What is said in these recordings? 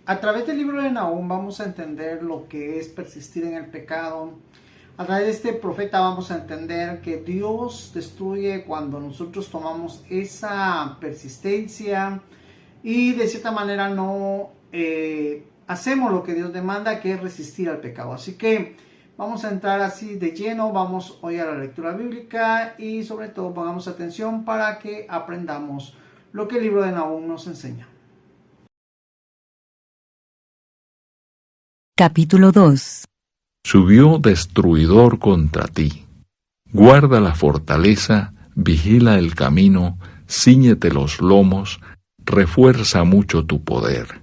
A través del libro de Nahum vamos a entender lo que es persistir en el pecado. A través de este profeta vamos a entender que Dios destruye cuando nosotros tomamos esa persistencia y de cierta manera no hacemos lo que Dios demanda, que es resistir al pecado. Así que vamos a entrar así de lleno, vamos hoy a la lectura bíblica y sobre todo pongamos atención para que aprendamos lo que el libro de Nahum nos enseña. Capítulo 2. Subió destruidor contra ti. Guarda la fortaleza, vigila el camino, cíñete los lomos, refuerza mucho tu poder.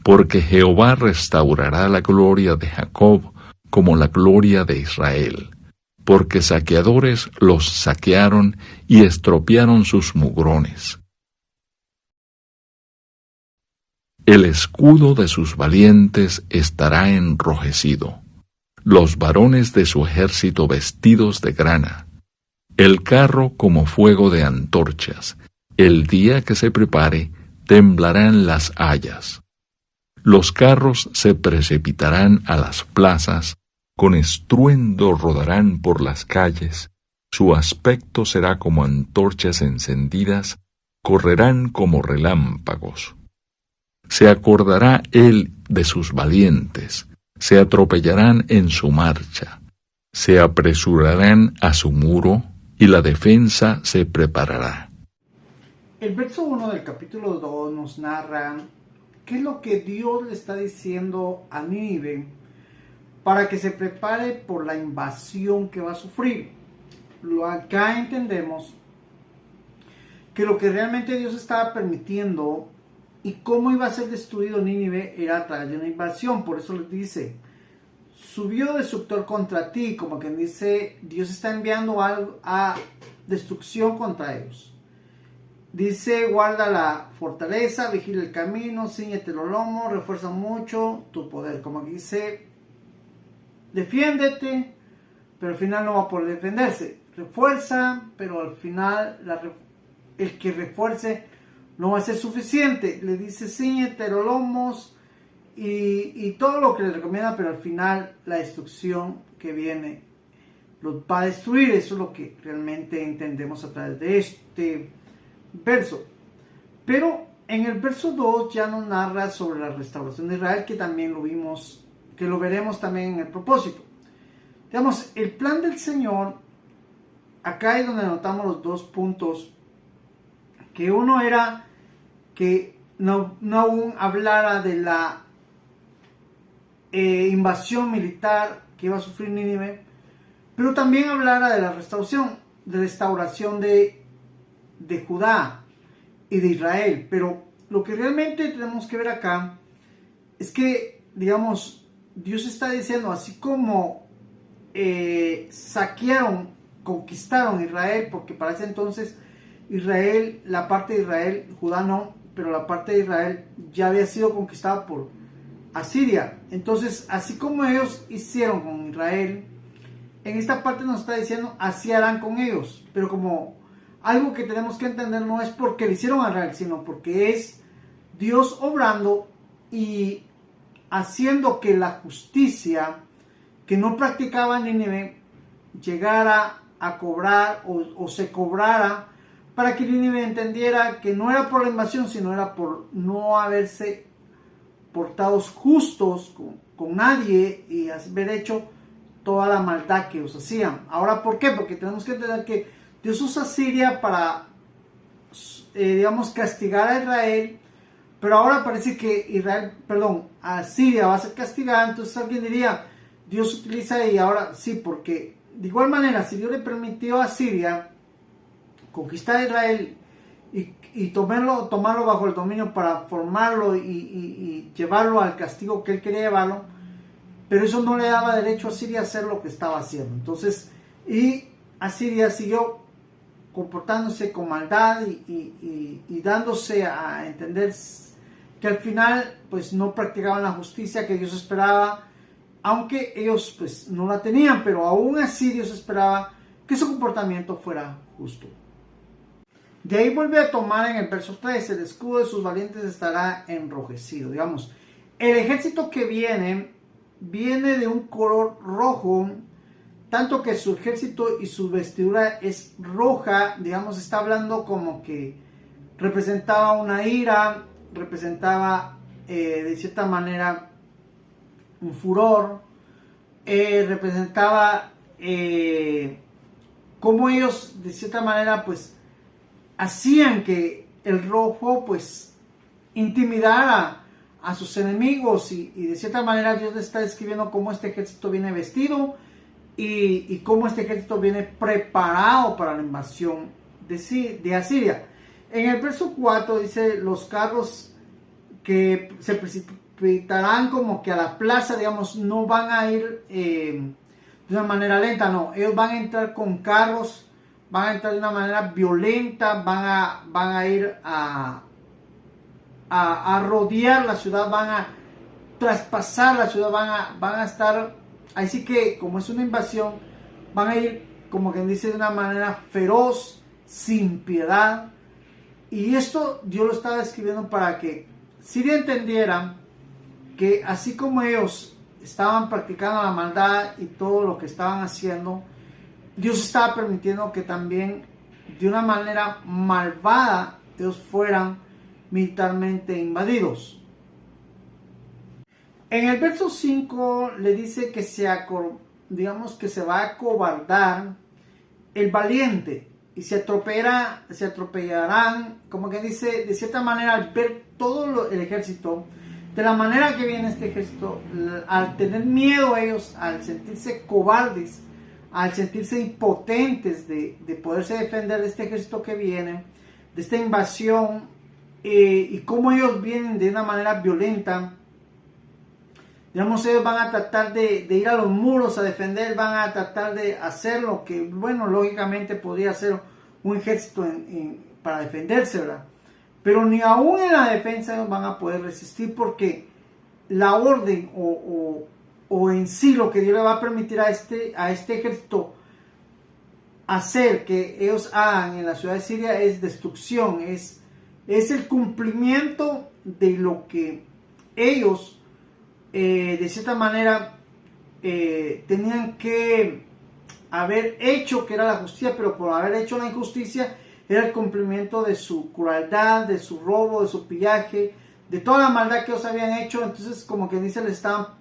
Porque Jehová restaurará la gloria de Jacob como la gloria de Israel. Porque saqueadores los saquearon y estropearon sus mugrones. El escudo de sus valientes estará enrojecido, los varones de su ejército vestidos de grana, el carro como fuego de antorchas, el día que se prepare, temblarán las hayas. Los carros se precipitarán a las plazas, con estruendo rodarán por las calles, su aspecto será como antorchas encendidas, correrán como relámpagos. Se acordará él de sus valientes, se atropellarán en su marcha, se apresurarán a su muro, y la defensa se preparará. El verso 1 del capítulo 2 nos narra qué es lo que Dios le está diciendo a Nínive para que se prepare por la invasión que va a sufrir. Acá entendemos que lo que realmente Dios estaba permitiendo y cómo iba a ser destruido Nínive era a través de una invasión. Por eso les dice, subió destructor contra ti, como quien dice, Dios está enviando algo a destrucción contra ellos. Dice, guarda la fortaleza, vigila el camino, cíñete los lomos, refuerza mucho tu poder. Como que dice, defiéndete, pero al final no va a poder defenderse. Refuerza, pero al final el que refuerce no va a ser suficiente. Le dice, cíñete los lomos y todo lo que le recomienda, pero al final la destrucción que viene los va a destruir. Eso es lo que realmente entendemos a través de este verso. Pero en el verso 2 ya nos narra sobre la restauración de Israel, que también lo vimos, que lo veremos también en el propósito. Digamos, el plan del Señor, acá es donde notamos los dos puntos, que uno era que Nahum hablara de la invasión militar que iba a sufrir Nínive, pero también hablara de la restauración de Judá y de Israel. Pero lo que realmente tenemos que ver acá es que, digamos, Dios está diciendo, así como saquearon, conquistaron Israel, porque para ese entonces Israel, la parte de Israel, Judá no, pero la parte de Israel ya había sido conquistada por Asiria. Entonces, así como ellos hicieron con Israel, en esta parte nos está diciendo, así harán con ellos. Pero como algo que tenemos que entender, no es porque le hicieron a Israel, sino porque es Dios obrando y haciendo que la justicia que no practicaba Nínive llegara a cobrar o se cobrara, para que Nínive entendiera que no era por la invasión, sino era por no haberse portados justos con nadie y haber hecho toda la maldad que ellos hacían. Ahora, ¿por qué? Porque tenemos que entender que Dios usa Siria para, digamos, castigar a Israel, pero ahora parece que Asiria va a ser castigada. Entonces alguien diría, Dios utiliza y ahora sí, porque de igual manera, si Dios le permitió a Siria conquistar a Israel y tomarlo bajo el dominio para formarlo y llevarlo al castigo que él quería llevarlo, pero eso no le daba derecho a Siria a hacer lo que estaba haciendo. Entonces, y Asiria siguió comportándose con maldad y dándose a entender que al final pues no practicaban la justicia que Dios esperaba, aunque ellos pues no la tenían, pero aún así Dios esperaba que su comportamiento fuera justo. De ahí vuelve a tomar en el verso 3, el escudo de sus valientes estará enrojecido. Digamos, el ejército que viene de un color rojo, tanto que su ejército y su vestidura es roja, digamos, está hablando como que representaba una ira, representaba de cierta manera un furor, representaba cómo ellos de cierta manera pues hacían que el rojo pues intimidara a sus enemigos, y de cierta manera Dios le está describiendo cómo este ejército viene vestido y cómo este ejército viene preparado para la invasión de Asiria. En el verso 4 dice: los carros que se precipitarán como que a la plaza, digamos, no van a ir de una manera lenta, no, ellos van a entrar con carros, van a entrar de una manera violenta, van a ir a rodear la ciudad, van a traspasar la ciudad, van a estar, así que como es una invasión, van a ir, como quien dice, de una manera feroz, sin piedad. Y esto Dios lo estaba escribiendo para que Siria entendiera que así como ellos estaban practicando la maldad y todo lo que estaban haciendo, Dios estaba permitiendo que también de una manera malvada ellos fueran militarmente invadidos. En el verso 5 le dice que digamos que se va a acobardar el valiente y se atropellarán, como que dice, de cierta manera, al ver todo el ejército, de la manera que viene este ejército, al tener miedo ellos, al sentirse cobardes, al sentirse impotentes de poderse defender de este ejército que viene, de esta invasión, y cómo ellos vienen de una manera violenta, digamos, ellos van a tratar de ir a los muros a defender, van a tratar de hacer lo que, bueno, lógicamente podría ser un ejército para defenderse, ¿verdad? Pero ni aún en la defensa ellos van a poder resistir, porque la orden o en sí lo que Dios le va a permitir a este ejército hacer que ellos hagan en la ciudad de Siria es destrucción, es el cumplimiento de lo que ellos de cierta manera tenían que haber hecho, que era la justicia, pero por haber hecho la injusticia era el cumplimiento de su crueldad, de su robo, de su pillaje, de toda la maldad que ellos habían hecho. Entonces, como que dice,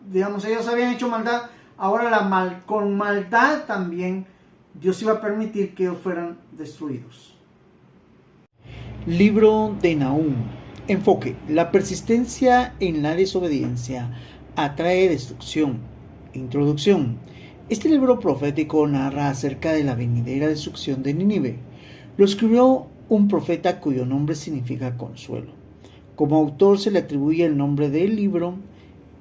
digamos, ellos habían hecho maldad, ahora con maldad también Dios iba a permitir que ellos fueran destruidos. Libro de Nahum. Enfoque: la persistencia en la desobediencia atrae destrucción. Introducción. Este libro profético narra acerca de la venidera destrucción de Nínive. Lo escribió un profeta cuyo nombre significa consuelo. Como autor se le atribuye el nombre del libro.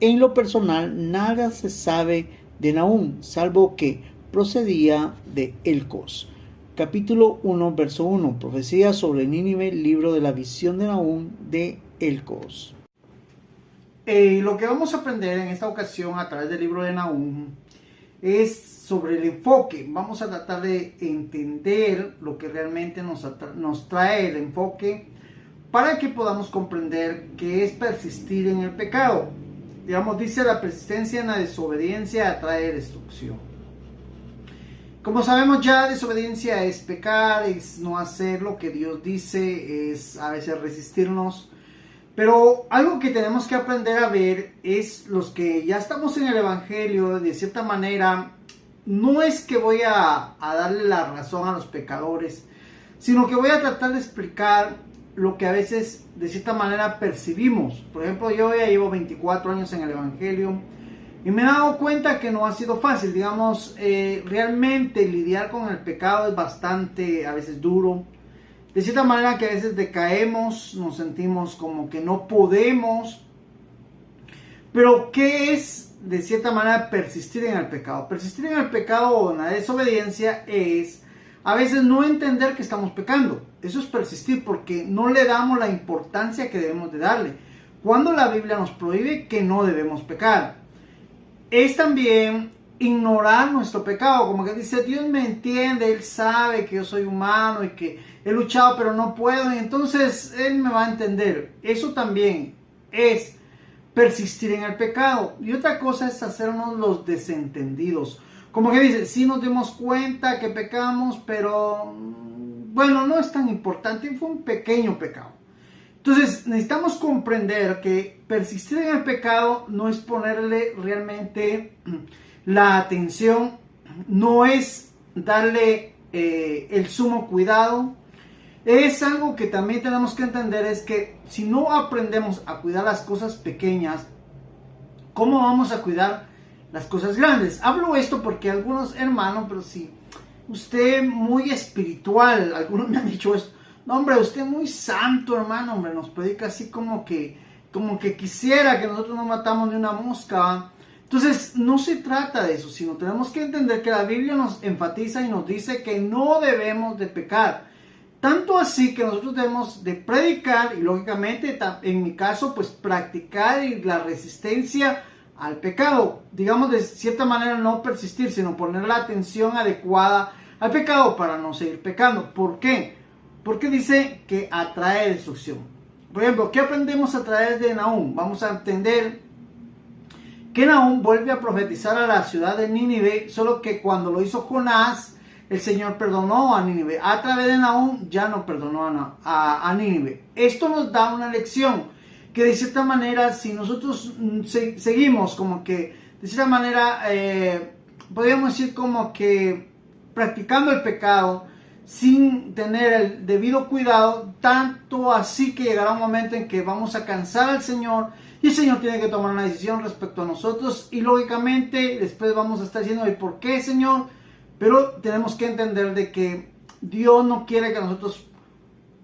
En lo personal, nada se sabe de Nahum, salvo que procedía de Elcos. Capítulo 1, verso 1. Profecía sobre Nínive, libro de la visión de Nahum de Elcos. Lo que vamos a aprender en esta ocasión a través del libro de Nahum es sobre el enfoque. Vamos a tratar de entender lo que realmente nos trae el enfoque para que podamos comprender qué es persistir en el pecado. Digamos, dice: la persistencia en la desobediencia atrae destrucción. Como sabemos ya, desobediencia es pecar, es no hacer lo que Dios dice, es a veces resistirnos. Pero algo que tenemos que aprender a ver es los que ya estamos en el Evangelio, de cierta manera, no es que voy a darle la razón a los pecadores, sino que voy a tratar de explicar lo que a veces de cierta manera percibimos. Por ejemplo, yo ya llevo 24 años en el Evangelio y me he dado cuenta que no ha sido fácil. Digamos, realmente lidiar con el pecado es bastante a veces duro. De cierta manera que a veces decaemos, nos sentimos como que no podemos. Pero ¿qué es de cierta manera persistir en el pecado? Persistir en el pecado o en la desobediencia es a veces no entender que estamos pecando. Eso es persistir, porque no le damos la importancia que debemos de darle. Cuando la Biblia nos prohíbe que no debemos pecar. Es también ignorar nuestro pecado, como que dice: Dios me entiende, Él sabe que yo soy humano y que he luchado pero no puedo, y entonces Él me va a entender. Eso también es persistir en el pecado. Y otra cosa es hacernos los desentendidos. Como que dice, sí nos dimos cuenta que pecamos, pero bueno, no es tan importante, fue un pequeño pecado. Entonces necesitamos comprender que persistir en el pecado no es ponerle realmente la atención, no es darle el sumo cuidado. Es algo que también tenemos que entender, es que si no aprendemos a cuidar las cosas pequeñas, ¿cómo vamos a cuidar las cosas grandes? Hablo esto porque algunos hermanos, pero si usted muy espiritual, algunos me han dicho esto, no hombre, usted muy santo hermano, hombre, nos predica así como que quisiera que nosotros no matamos ni una mosca, ¿va? Entonces no se trata de eso, sino tenemos que entender que la Biblia nos enfatiza y nos dice que no debemos de pecar. Tanto así que nosotros debemos de predicar y lógicamente en mi caso pues practicar la resistencia al pecado. Digamos de cierta manera no persistir, sino poner la atención adecuada al pecado para no seguir pecando. ¿Por qué? Porque dice que atrae destrucción. Por ejemplo, ¿qué aprendemos a través de Nahum? Vamos a entender que Nahum vuelve a profetizar a la ciudad de Nínive, solo que cuando lo hizo Jonás, el Señor perdonó a Nínive. A través de Nahum ya no perdonó a Nínive. Esto nos da una lección que de cierta manera, si nosotros seguimos como que, de cierta manera, podríamos decir como que practicando el pecado sin tener el debido cuidado, tanto así que llegará un momento en que vamos a cansar al Señor y el Señor tiene que tomar una decisión respecto a nosotros y lógicamente después vamos a estar diciendo, ¿y por qué, Señor? Pero tenemos que entender de que Dios no quiere que nosotros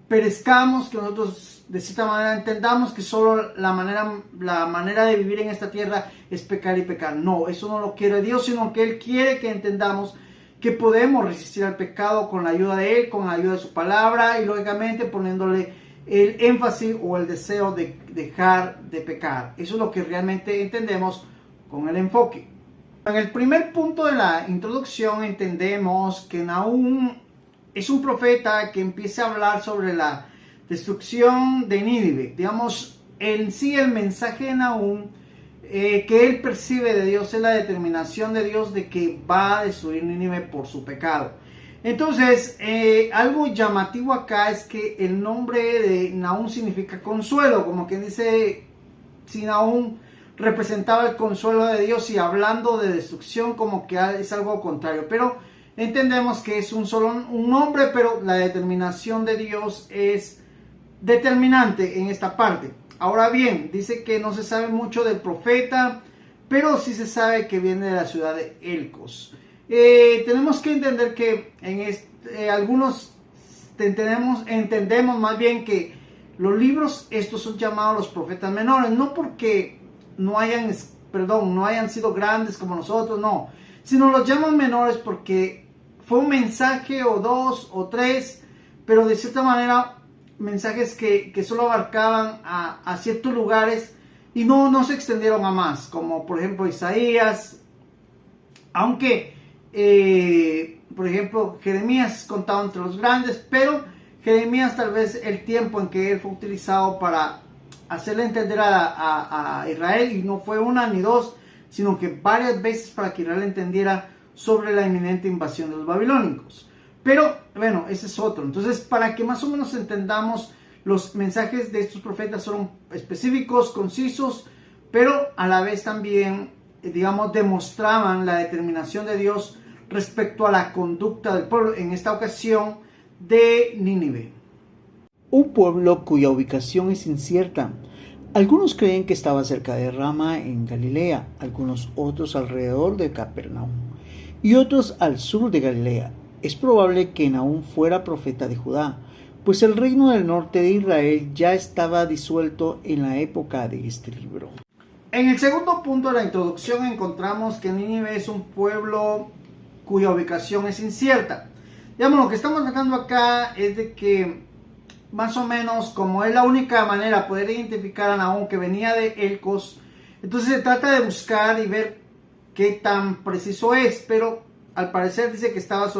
perezcamos, que nosotros de cierta manera entendamos que solo la manera de vivir en esta tierra es pecar y pecar. No, eso no lo quiere Dios, sino que Él quiere que entendamos que podemos resistir al pecado con la ayuda de Él, con la ayuda de su palabra y lógicamente poniéndole el énfasis o el deseo de dejar de pecar. Eso es lo que realmente entendemos con el enfoque. En el primer punto de la introducción entendemos que Nahum es un profeta que empieza a hablar sobre la destrucción de Nínive. Digamos, en sí el mensaje de Nahum que él percibe de Dios es la determinación de Dios de que va a destruir Nínive por su pecado. Entonces, algo llamativo acá es que el nombre de Nahum significa consuelo, como quien dice, si Nahum representaba el consuelo de Dios y hablando de destrucción como que es algo contrario, pero entendemos que es un nombre, pero la determinación de Dios es determinante en esta parte. Ahora bien, dice que no se sabe mucho del profeta, pero sí se sabe que viene de la ciudad de Elcos. Tenemos que entender que algunos entendemos más bien que los libros estos son llamados los profetas menores, no porque no hayan sido grandes como nosotros, no, sino los llaman menores porque fue un mensaje o dos o tres, pero de cierta manera mensajes que solo abarcaban a ciertos lugares y no se extendieron a más, como por ejemplo Isaías, aunque por ejemplo Jeremías es contado entre los grandes, pero Jeremías tal vez el tiempo en que él fue utilizado para hacerle entender a Israel, y no fue una ni dos, sino que varias veces para que Israel entendiera sobre la inminente invasión de los babilónicos. Pero bueno, ese es otro. Entonces, para que más o menos entendamos, los mensajes de estos profetas son específicos, concisos, pero a la vez también, digamos, demostraban la determinación de Dios respecto a la conducta del pueblo, en esta ocasión de Nínive. Un pueblo cuya ubicación es incierta. Algunos creen que estaba cerca de Rama en Galilea, algunos otros alrededor de Capernaum y otros al sur de Galilea. Es probable que Nahum fuera profeta de Judá, pues el reino del norte de Israel ya estaba disuelto en la época de este libro. En el segundo punto de la introducción encontramos que Nínive es un pueblo cuya ubicación es incierta. Digamos, lo que estamos tratando acá es de que más o menos, como es la única manera de poder identificar a Nahum, que venía de Elcos, entonces se trata de buscar y ver qué tan preciso es, pero al parecer dice que estaba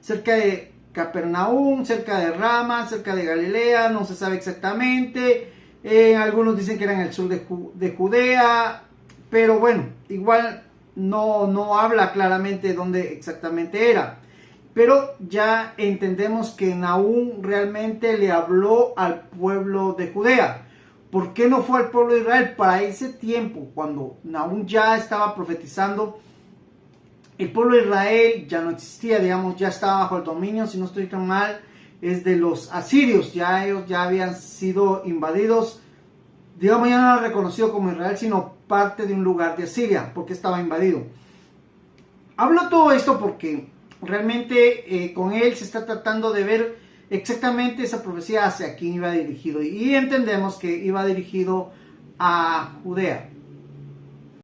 cerca de Capernaum, cerca de Rama, cerca de Galilea, no se sabe exactamente, Algunos dicen que era en el sur de Judea, pero bueno, igual no habla claramente dónde exactamente era. Pero ya entendemos que Nahum realmente le habló al pueblo de Judea. ¿Por qué no fue al pueblo de Israel? Para ese tiempo, cuando Nahum ya estaba profetizando, el pueblo de Israel ya no existía, digamos, ya estaba bajo el dominio, si no estoy tan mal, es de los asirios. Ya ellos ya habían sido invadidos, digamos, ya no era reconocido como Israel, sino parte de un lugar de Asiria, porque estaba invadido. Hablo todo esto porque realmente con él se está tratando de ver exactamente esa profecía hacia quién iba dirigido. Y entendemos que iba dirigido a Judea.